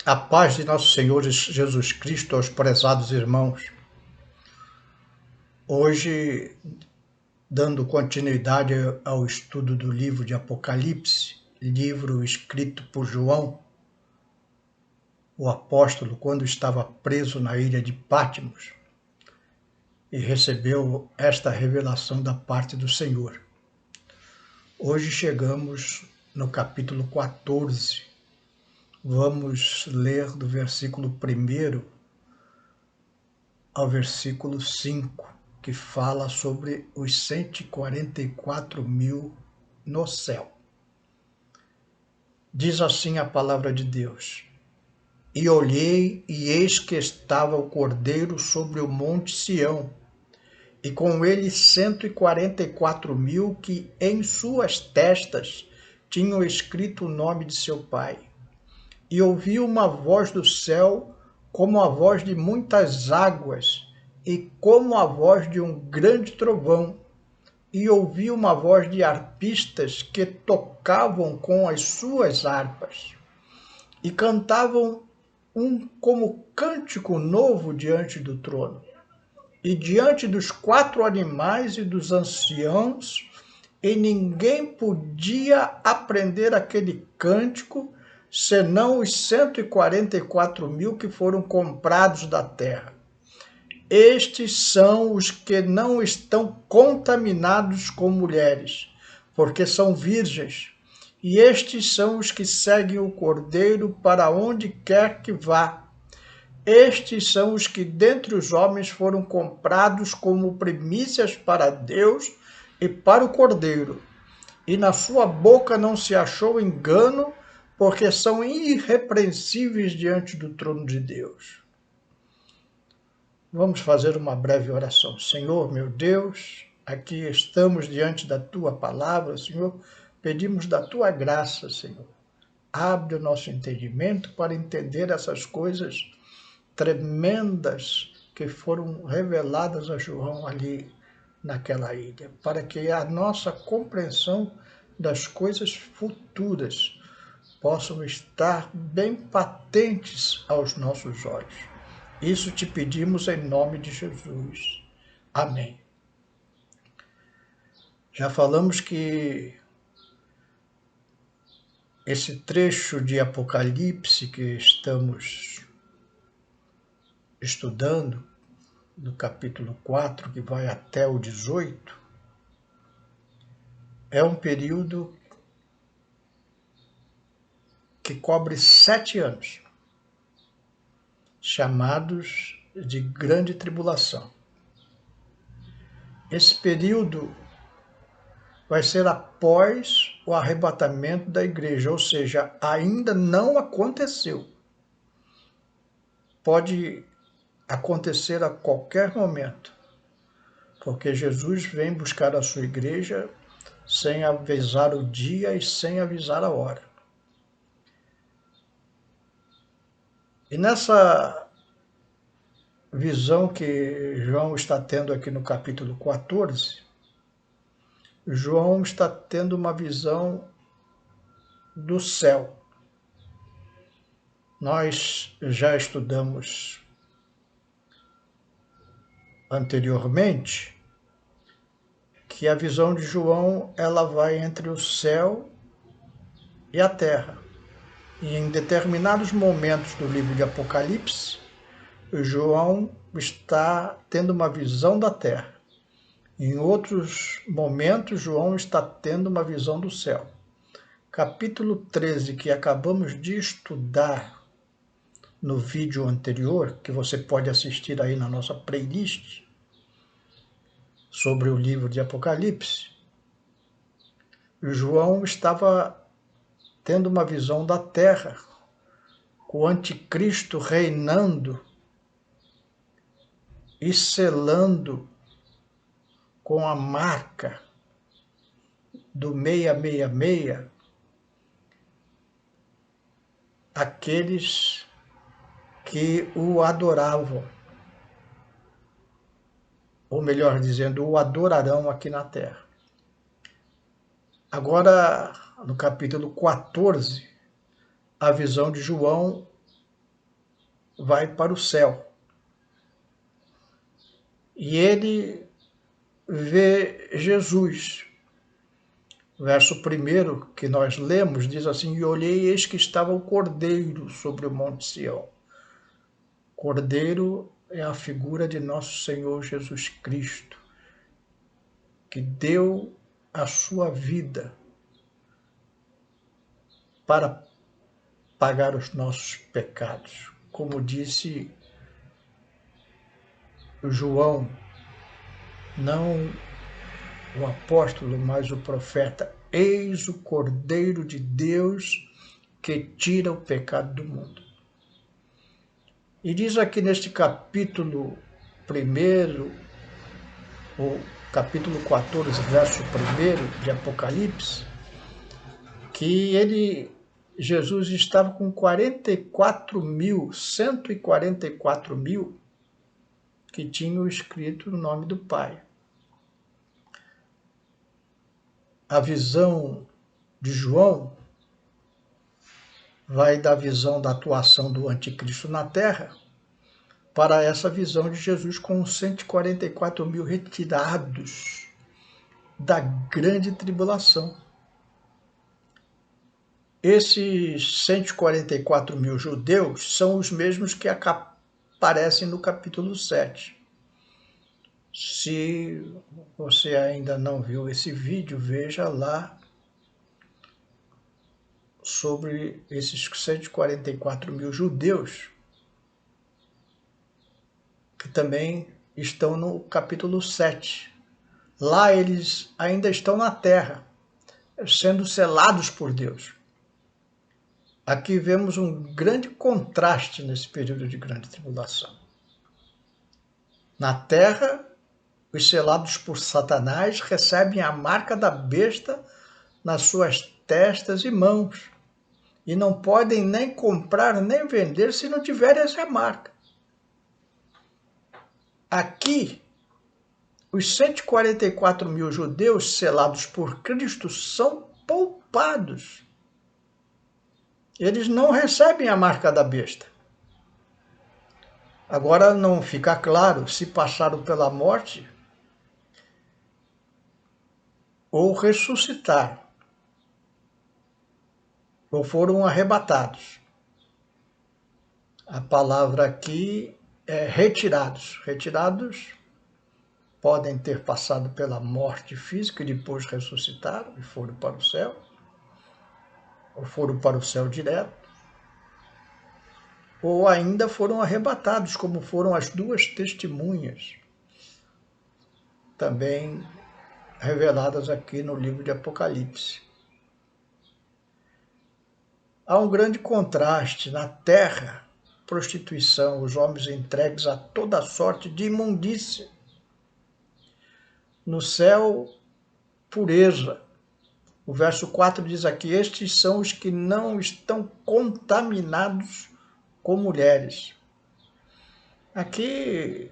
A paz de nosso Senhor Jesus Cristo aos prezados irmãos. Hoje, dando continuidade ao estudo do livro de Apocalipse, livro escrito por João, o apóstolo, quando estava preso na ilha de Patmos, e recebeu esta revelação da parte do Senhor. Hoje chegamos no capítulo 14. Vamos ler do versículo 1 ao versículo 5, que fala sobre os 144 mil no céu. Diz assim a palavra de Deus: E olhei, e eis que estava o Cordeiro sobre o monte Sião, e com ele 144 mil que em suas testas tinham escrito o nome de seu Pai. E ouvi uma voz do céu, como a voz de muitas águas, e como a voz de um grande trovão. E ouvi uma voz de arpistas que tocavam com as suas harpas, e cantavam como cântico novo diante do trono, e diante dos 4 animais e dos anciãos, e ninguém podia aprender aquele cântico, senão os 144 mil que foram comprados da terra. Estes são os que não estão contaminados com mulheres, porque são virgens. E estes são os que seguem o Cordeiro para onde quer que vá. Estes são os que dentre os homens foram comprados como primícias para Deus e para o Cordeiro. E na sua boca não se achou engano, porque são irrepreensíveis diante do trono de Deus. Vamos fazer uma breve oração. Senhor, meu Deus, aqui estamos diante da Tua palavra, Senhor. Pedimos da Tua graça, Senhor. Abre o nosso entendimento para entender essas coisas tremendas que foram reveladas a João ali naquela ilha, para que a nossa compreensão das coisas futuras possam estar bem patentes aos nossos olhos. Isso te pedimos em nome de Jesus. Amém. Já falamos que esse trecho de Apocalipse que estamos estudando, do capítulo 4, que vai até o 18, é um período que cobre 7 anos, chamados de Grande Tribulação. Esse período vai ser após o arrebatamento da igreja, ou seja, ainda não aconteceu. Pode acontecer a qualquer momento, porque Jesus vem buscar a sua igreja sem avisar o dia e sem avisar a hora. E nessa visão que João está tendo aqui no capítulo 14, João está tendo uma visão do céu. Nós já estudamos anteriormente que a visão de João ela vai entre o céu e a terra. E em determinados momentos do livro de Apocalipse, João está tendo uma visão da terra. Em outros momentos, João está tendo uma visão do céu. Capítulo 13, que acabamos de estudar no vídeo anterior, que você pode assistir aí na nossa playlist, sobre o livro de Apocalipse, João estava tendo uma visão da terra, com o anticristo reinando e selando com a marca do 666 aqueles que o adoravam, ou melhor dizendo, o adorarão aqui na terra. Agora, no capítulo 14, a visão de João vai para o céu. E ele vê Jesus. Verso 1 que nós lemos diz assim: e olhei, e eis que estava o Cordeiro sobre o monte Sião. Cordeiro é a figura de nosso Senhor Jesus Cristo, que deu a sua vida para pagar os nossos pecados. Como disse João, não o apóstolo, mas o profeta: eis o Cordeiro de Deus que tira o pecado do mundo. E diz aqui neste capítulo 1, o capítulo 14, verso 1 de Apocalipse, que Jesus estava com 144 mil que tinham escrito o nome do Pai. A visão de João vai da visão da atuação do anticristo na terra para essa visão de Jesus com 144 mil retirados da grande tribulação. Esses 144 mil judeus são os mesmos que aparecem no capítulo 7. Se você ainda não viu esse vídeo, veja lá sobre esses 144 mil judeus, que também estão no capítulo 7. Lá eles ainda estão na terra, sendo selados por Deus. Aqui vemos um grande contraste nesse período de grande tribulação. Na terra, os selados por Satanás recebem a marca da besta nas suas testas e mãos, e não podem nem comprar nem vender se não tiverem essa marca. Aqui, os 144 mil judeus selados por Cristo são poupados. Eles não recebem a marca da besta. Agora não fica claro se passaram pela morte ou ressuscitaram, ou foram arrebatados. A palavra aqui é retirados. Retirados podem ter passado pela morte física e depois ressuscitaram e foram para o céu, ou foram para o céu direto, ou ainda foram arrebatados, como foram as duas testemunhas, também reveladas aqui no livro de Apocalipse. Há um grande contraste na terra: prostituição, os homens entregues a toda sorte de imundícia. No céu, pureza. O verso 4 diz aqui: estes são os que não estão contaminados com mulheres. Aqui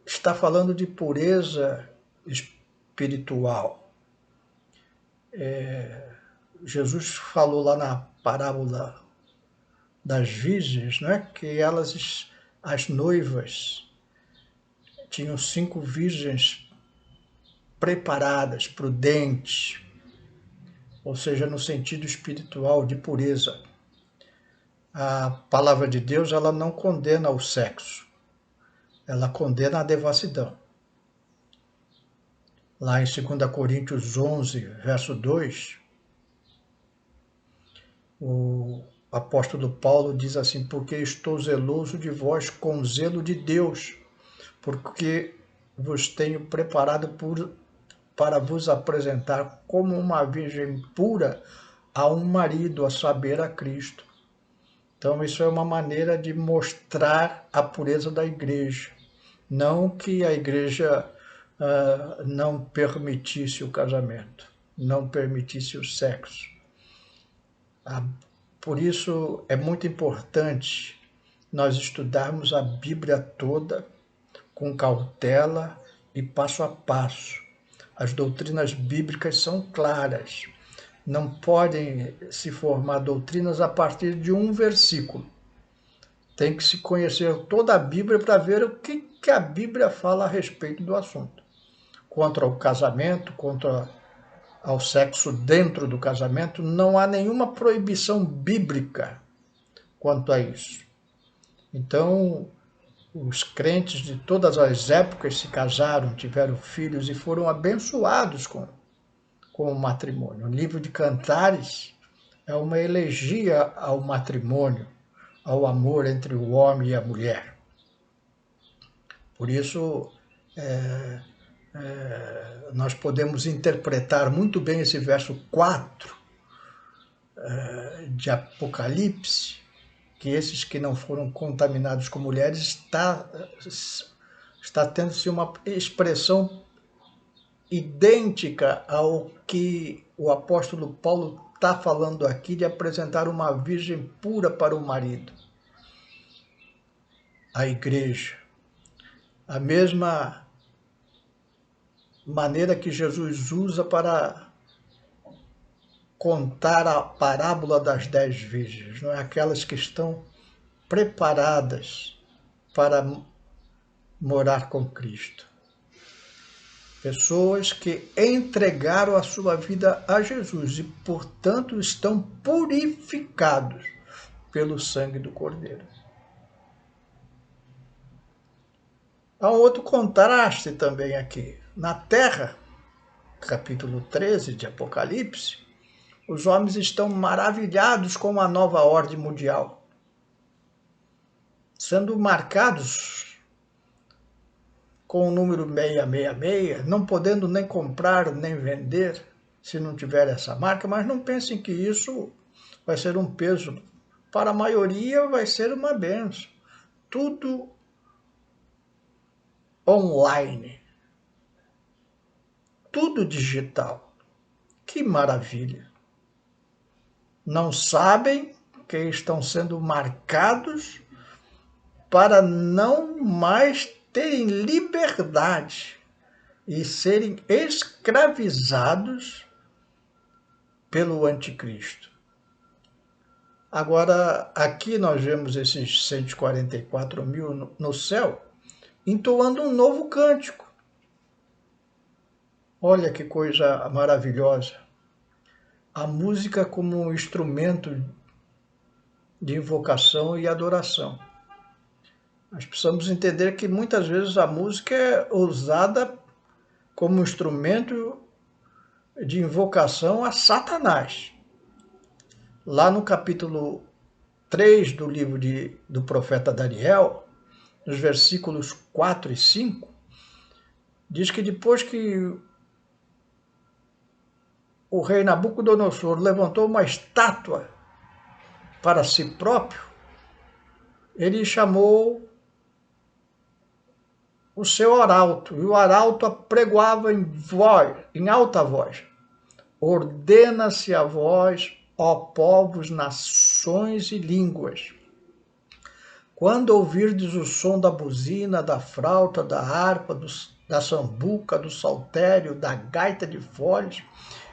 está falando de pureza espiritual. Jesus falou lá na parábola das virgens, né, que elas, as noivas, tinham 5 virgens preparadas, prudentes, ou seja, no sentido espiritual de pureza. A palavra de Deus, ela não condena o sexo, ela condena a devassidão. Lá em 2 Coríntios 11, verso 2, o apóstolo Paulo diz assim: porque estou zeloso de vós com zelo de Deus, porque vos tenho preparado para vos apresentar como uma virgem pura a um marido, a saber, a Cristo. Então, isso é uma maneira de mostrar a pureza da igreja. Não que a igreja não permitisse o casamento, não permitisse o sexo. Por isso, é muito importante nós estudarmos a Bíblia toda com cautela e passo a passo. As doutrinas bíblicas são claras. não podem se formar doutrinas a partir de um versículo. Tem que se conhecer toda a Bíblia para ver o que a Bíblia fala a respeito do assunto. Contra o casamento, contra ao sexo dentro do casamento, não há nenhuma proibição bíblica quanto a isso. Então, os crentes de todas as épocas se casaram, tiveram filhos e foram abençoados com o matrimônio. O livro de Cantares é uma elegia ao matrimônio, ao amor entre o homem e a mulher. Por isso, nós podemos interpretar muito bem esse verso 4 de Apocalipse, que esses que não foram contaminados com mulheres está tendo-se uma expressão idêntica ao que o apóstolo Paulo está falando aqui de apresentar uma virgem pura para o marido, a igreja. A mesma maneira que Jesus usa para contar a parábola das 10 virgens, não é? Aquelas que estão preparadas para morar com Cristo. Pessoas que entregaram a sua vida a Jesus e, portanto, estão purificados pelo sangue do Cordeiro. Há um outro contraste também aqui. Na Terra, capítulo 13 de Apocalipse, os homens estão maravilhados com a nova ordem mundial, sendo marcados com o número 666, não podendo nem comprar nem vender se não tiver essa marca, mas não pensem que isso vai ser um peso. Para a maioria vai ser uma bênção. Tudo online, tudo digital. Que maravilha! Não sabem que estão sendo marcados para não mais terem liberdade e serem escravizados pelo anticristo. Agora, aqui nós vemos esses 144 mil no céu, entoando um novo cântico. Olha que coisa maravilhosa. A música como um instrumento de invocação e adoração. Nós precisamos entender que muitas vezes a música é usada como instrumento de invocação a Satanás. Lá no capítulo 3 do livro do profeta Daniel, nos versículos 4 e 5, diz que depois que o rei Nabucodonosor levantou uma estátua para si próprio, ele chamou o seu arauto, e o arauto apregoava em alta voz: ordena-se a vós, ó povos, nações e línguas, quando ouvirdes o som da buzina, da flauta, da harpa, da sambuca, do saltério, da gaita de foles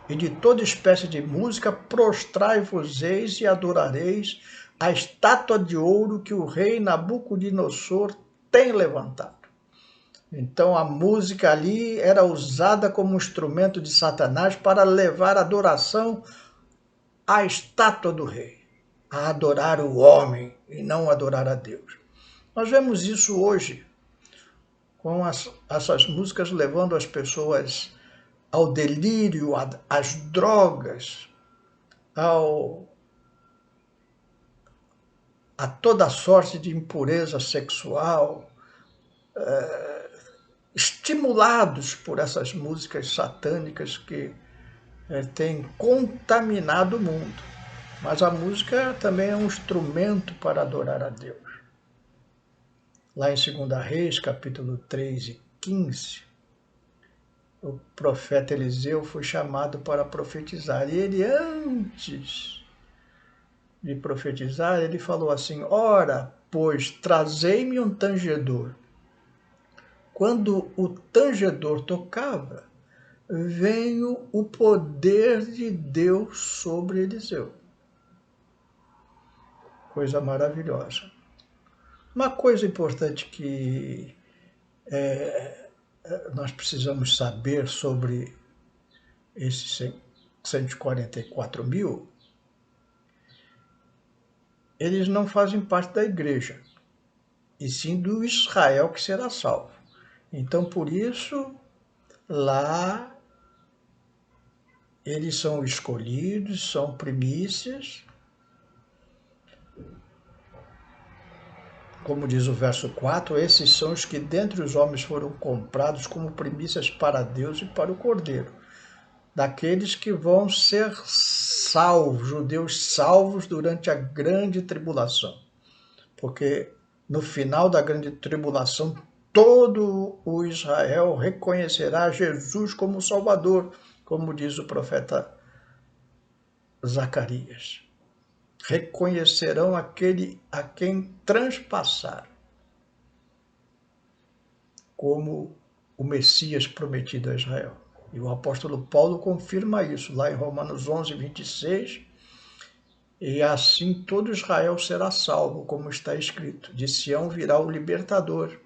e de toda espécie de música, prostrai-vos-eis e adorareis a estátua de ouro que o rei Nabucodonosor tem levantado. Então a música ali era usada como instrumento de Satanás para levar adoração à estátua do rei, a adorar o homem e não adorar a Deus. Nós vemos isso hoje, com essas músicas levando as pessoas ao delírio, às drogas, a toda sorte de impureza sexual, estimulados por essas músicas satânicas que têm contaminado o mundo. Mas a música também é um instrumento para adorar a Deus. Lá em 2 Reis, capítulo 3 e 15, o profeta Eliseu foi chamado para profetizar. E ele, antes de profetizar, ele falou assim: ora, pois, trazei-me um tangedor. Quando o tangedor tocava, veio o poder de Deus sobre Eliseu. Coisa maravilhosa. Uma coisa importante que nós precisamos saber sobre esses 144 mil, eles não fazem parte da igreja, e sim do Israel que será salvo. Então, por isso, lá eles são escolhidos, são primícias. Como diz o verso 4, esses são os que dentre os homens foram comprados como primícias para Deus e para o Cordeiro, daqueles que vão ser salvos, judeus salvos durante a grande tribulação. Porque no final da grande tribulação, todo o Israel reconhecerá Jesus como Salvador, como diz o profeta Zacarias. Reconhecerão aquele a quem transpassaram como o Messias prometido a Israel. E o apóstolo Paulo confirma isso lá em Romanos 11, 26. E assim todo Israel será salvo, como está escrito. De Sião virá o libertador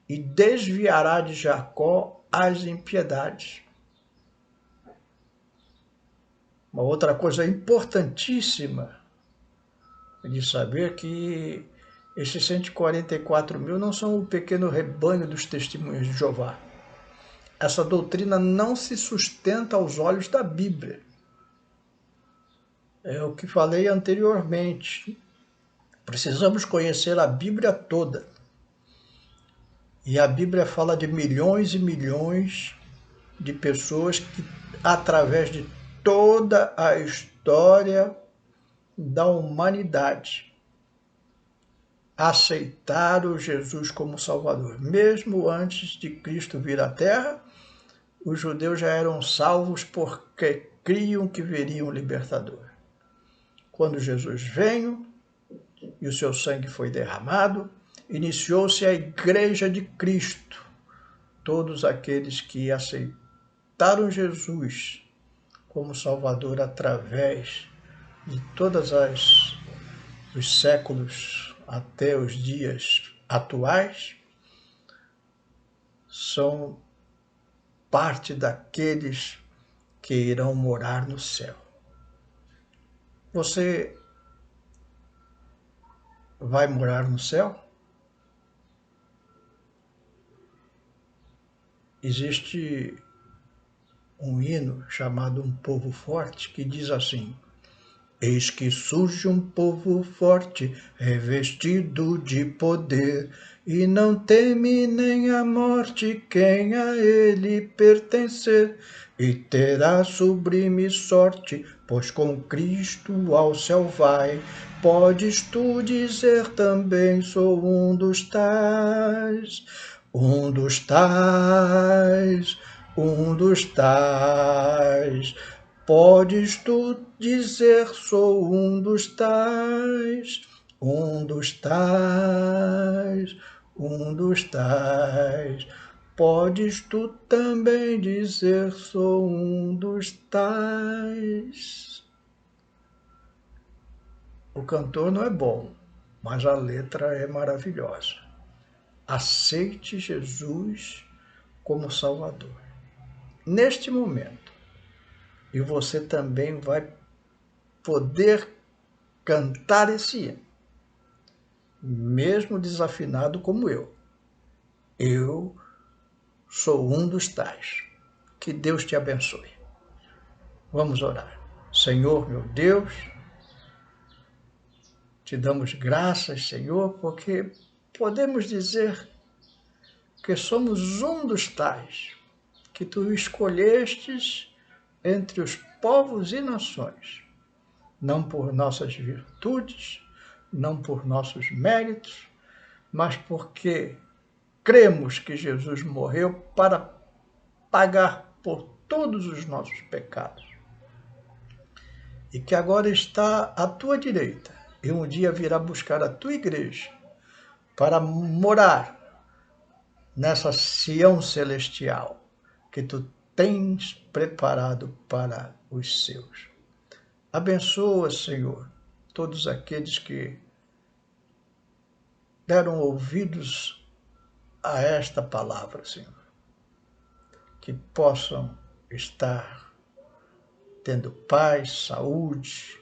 e desviará de Jacó as impiedades. Uma outra coisa importantíssima de saber que esses 144 mil não são o pequeno rebanho dos testemunhos de Jeová. Essa doutrina não se sustenta aos olhos da Bíblia. É o que falei anteriormente. Precisamos conhecer a Bíblia toda. E a Bíblia fala de milhões e milhões de pessoas que, através de toda a história da humanidade, aceitaram Jesus como Salvador. Mesmo antes de Cristo vir à Terra, os judeus já eram salvos porque criam que veriam o libertador. Quando Jesus veio e o seu sangue foi derramado, iniciou-se a Igreja de Cristo. Todos aqueles que aceitaram Jesus como Salvador através de todos os séculos até os dias atuais, são parte daqueles que irão morar no céu. Você vai morar no céu? Existe um hino chamado Um Povo Forte que diz assim: eis que surge um povo forte, revestido de poder, e não teme nem a morte quem a ele pertencer, e terá sublime sorte, pois com Cristo ao céu vai. Podes tu dizer também, sou um dos tais, um dos tais, um dos tais. Podes tu dizer, sou um dos tais, um dos tais, um dos tais. Podes tu também dizer, sou um dos tais. O cantor não é bom, mas a letra é maravilhosa. Aceite Jesus como Salvador. Neste momento, e você também vai poder cantar esse hino, mesmo desafinado como eu. Eu sou um dos tais. Que Deus te abençoe. Vamos orar. Senhor, meu Deus, te damos graças, Senhor, porque podemos dizer que somos um dos tais que tu escolhestes entre os povos e nações, não por nossas virtudes, não por nossos méritos, mas porque cremos que Jesus morreu para pagar por todos os nossos pecados e que agora está à tua direita e um dia virá buscar a tua igreja para morar nessa Sião celestial que tu tens preparado para os seus. Abençoa, Senhor, todos aqueles que deram ouvidos a esta palavra, Senhor, que possam estar tendo paz, saúde,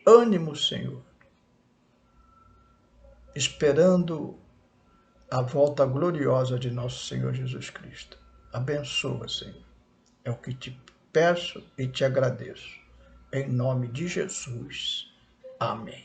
ânimo, Senhor, esperando a volta gloriosa de nosso Senhor Jesus Cristo. Abençoa, Senhor. É o que te peço e te agradeço. Em nome de Jesus. Amém.